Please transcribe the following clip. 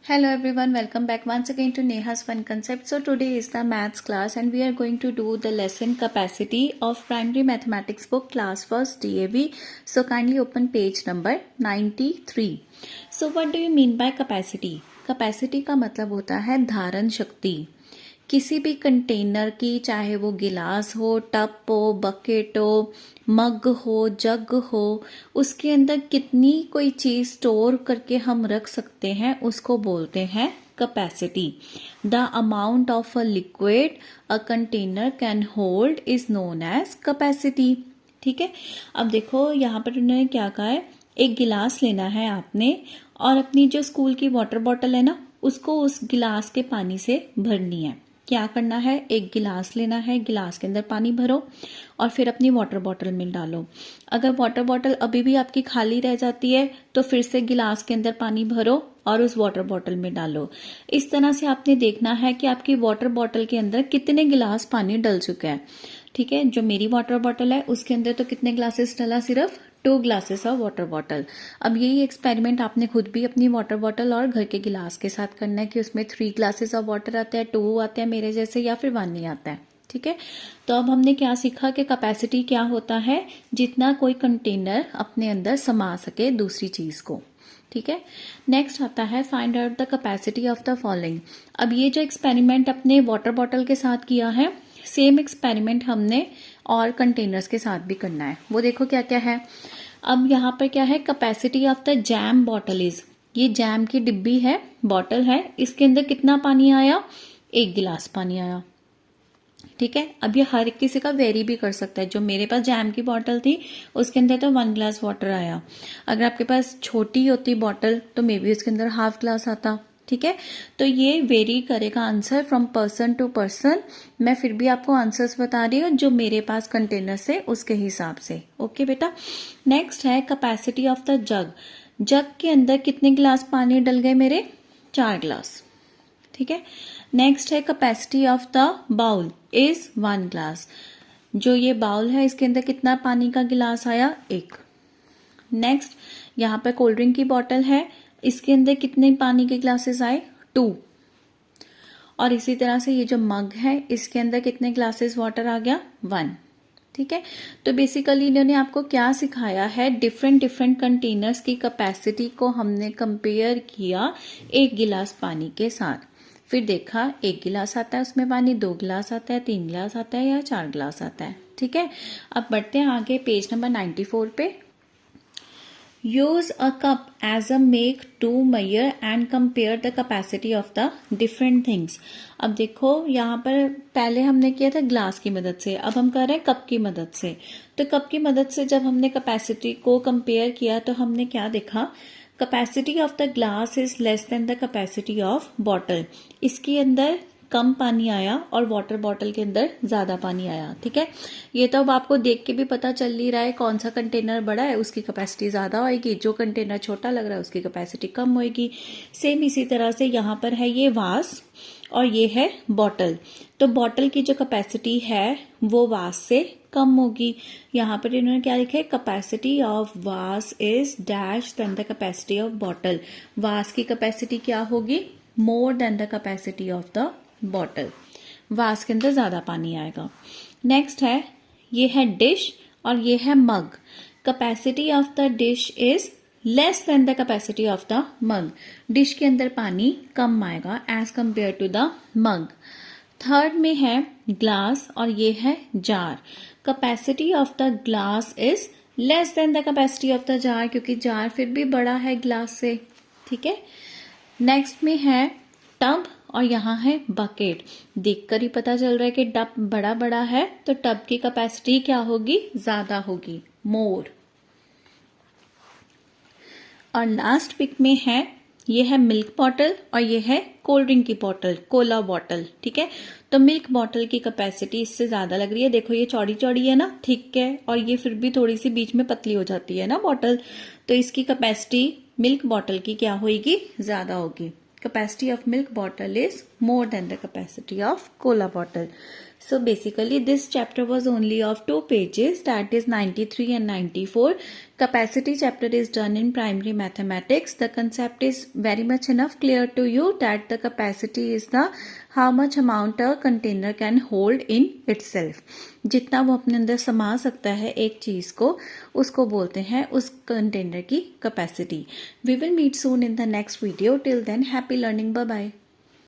Hello everyone, welcome back once again to Neha's Fun Concept. So today is the maths class and we are going to do the lesson capacity of primary mathematics book class 1st DAV. So kindly open page number 93. So what do you mean by capacity? Capacity का मतलब होता है धारण शक्ति। किसी भी container की, चाहे वो गिलास हो, टब हो, बकेट हो, मग हो, जग हो, उसके अंदर कितनी कोई चीज स्टोर करके हम रख सकते हैं उसको बोलते हैं capacity. The amount of a liquid a container can hold is known as capacity. ठीक है, अब देखो यहाँ पर उन्होंने क्या कहा है, एक गिलास लेना है आपने और अपनी जो स्कूल की वाटर बॉटल है ना, उसको उस गिलास के पानी से भरनी है। क्या करना है, एक गिलास लेना है, गिलास के अंदर पानी भरो और फिर अपनी वाटर बॉटल में डालो। अगर वाटर बॉटल अभी भी आपकी खाली रह जाती है तो फिर से गिलास के अंदर पानी भरो और उस वाटर बॉटल में डालो। इस तरह से आपने देखना है कि आपकी वाटर बॉटल के अंदर कितने गिलास पानी डल चुका है। ठीक है, जो मेरी वाटर बॉटल है उसके अंदर तो कितने ग्लासेस डला, सिर्फ 2 ग्लासेस ऑफ वाटर बॉटल। अब यही एक्सपेरिमेंट आपने खुद भी अपनी वाटर बॉटल और घर के गिलास के साथ करना है कि उसमें 3 ग्लासेस ऑफ वाटर आते हैं, 2 आते हैं मेरे जैसे, या फिर 1 नहीं आता है। ठीक है, तो अब हमने क्या सीखा कि कैपेसिटी क्या होता है, जितना कोई कंटेनर अपने अंदर समा सके दूसरी चीज को। ठीक है, नेक्स्ट आता है find out the capacity of the following. अब ये जो एक्सपेरिमेंट अपने वाटर बॉटल के साथ किया है, सेम एक्सपेरिमेंट हमने और कंटेनर्स के साथ भी करना है। वो देखो क्या क्या है। अब यहाँ पर क्या है, capacity of the jam bottle is, ये जैम की डिब्बी है, बॉटल है, इसके अंदर कितना पानी आया, 1 गिलास पानी आया। ठीक है, अब ये हर किसी का वेरी भी कर सकता है। जो मेरे पास जैम की बॉटल थी उसके अंदर तो 1 ग्लास वाटर आया। अगर आपके पास छोटी होती बॉटल तो मे बी उसके अंदर हाफ ग्लास आता। ठीक है, तो ये वेरी करेगा answer from person to person. मैं फिर भी आपको आंसर्स बता रही हूँ जो मेरे पास कंटेनर से, उसके हिसाब से। ओके बेटा, नेक्स्ट है कैपेसिटी ऑफ द जग। जग के अंदर कितने गिलास पानी डल गए मेरे, 4 ग्लास। ठीक है, नेक्स्ट है capacity of the bowl is 1 glass. जो ये बाउल है इसके अंदर कितना पानी का गिलास आया, 1। नेक्स्ट यहाँ पर कोल्ड ड्रिंक की बॉटल है, इसके अंदर कितने पानी के ग्लासेस आए, 2। और इसी तरह से ये जो मग है इसके अंदर कितने ग्लासेस वाटर आ गया, 1। ठीक है, तो बेसिकली इन्होंने आपको क्या सिखाया है, डिफरेंट डिफरेंट कंटेनर्स की कैपेसिटी को हमने कंपेयर किया 1 गिलास पानी के साथ। फिर देखा 1 गिलास आता है उसमें पानी, 2 गिलास आता है, 3 गिलास आता है या 4 गिलास आता है। ठीक है, अब बढ़ते हैं आगे पेज नंबर 94 पे। Use a cup as a make to measure and compare the capacity of the different things. अब देखो यहाँ पर पहले हमने किया था ग्लास की मदद से, अब हम कर रहे हैं कप की मदद से। तो कप की मदद से जब हमने कैपेसिटी को कंपेयर किया तो हमने क्या देखा, capacity of the glass is less than the capacity of bottle. इसके अंदर कम पानी आया और वाटर बॉटल के अंदर ज्यादा पानी आया। ठीक है, ये तो अब आपको देख के भी पता चल ही रहा है, कौन सा कंटेनर बड़ा है उसकी कैपेसिटी ज्यादा होगी, जो कंटेनर छोटा लग रहा है उसकी कैपेसिटी कम होगी। सेम इसी तरह से यहाँ पर है ये वास और ये है बॉटल, तो बॉटल की जो कैपेसिटी है वो वास से कम होगी। यहाँ पर इन्होंने क्या लिखा है, capacity of vase is dash than the capacity of bottle. Vase की कैपेसिटी क्या होगी, more than the capacity of the bottle. Vase के अंदर ज्यादा पानी आएगा। नेक्स्ट है, ये है डिश और ये है mug. Capacity of the dish is less than the capacity of the mug. Dish के अंदर पानी कम आएगा as compare to the mug. Third में है ग्लास और ये है jar. Capacity of the glass is less than the capacity of the jar, क्योंकि जार फिर भी बड़ा है ग्लास से। ठीक है, नेक्स्ट में है टब और यहाँ है बकेट। देखकर ही पता चल रहा है कि टब बड़ा बड़ा है तो टब की कैपेसिटी क्या होगी, ज्यादा होगी, मोर। और लास्ट पिक में है, ये है मिल्क बॉटल और ये है कोल्ड ड्रिंक की बॉटल, कोला बॉटल। ठीक है, तो मिल्क बॉटल की कैपेसिटी इससे ज्यादा लग रही है। देखो ये चौड़ी चौड़ी है ना, थिक है, और ये फिर भी थोड़ी सी बीच में पतली हो जाती है ना बॉटल, तो इसकी कैपेसिटी मिल्क बॉटल की क्या होगी, ज्यादा होगी। Capacity of milk bottle is more than the capacity of cola bottle. So basically this chapter was only of 2 pages, that is 93 and 94. Capacity chapter is done in primary mathematics. The concept is very much enough clear to you that the capacity is the how much amount a container can hold in itself. जितना वो अपने अंदर समा सकता है एक चीज को, उसको बोलते हैं उस कंटेनर की capacity. We will meet soon in the next video. Till then, happy learning. Bye bye.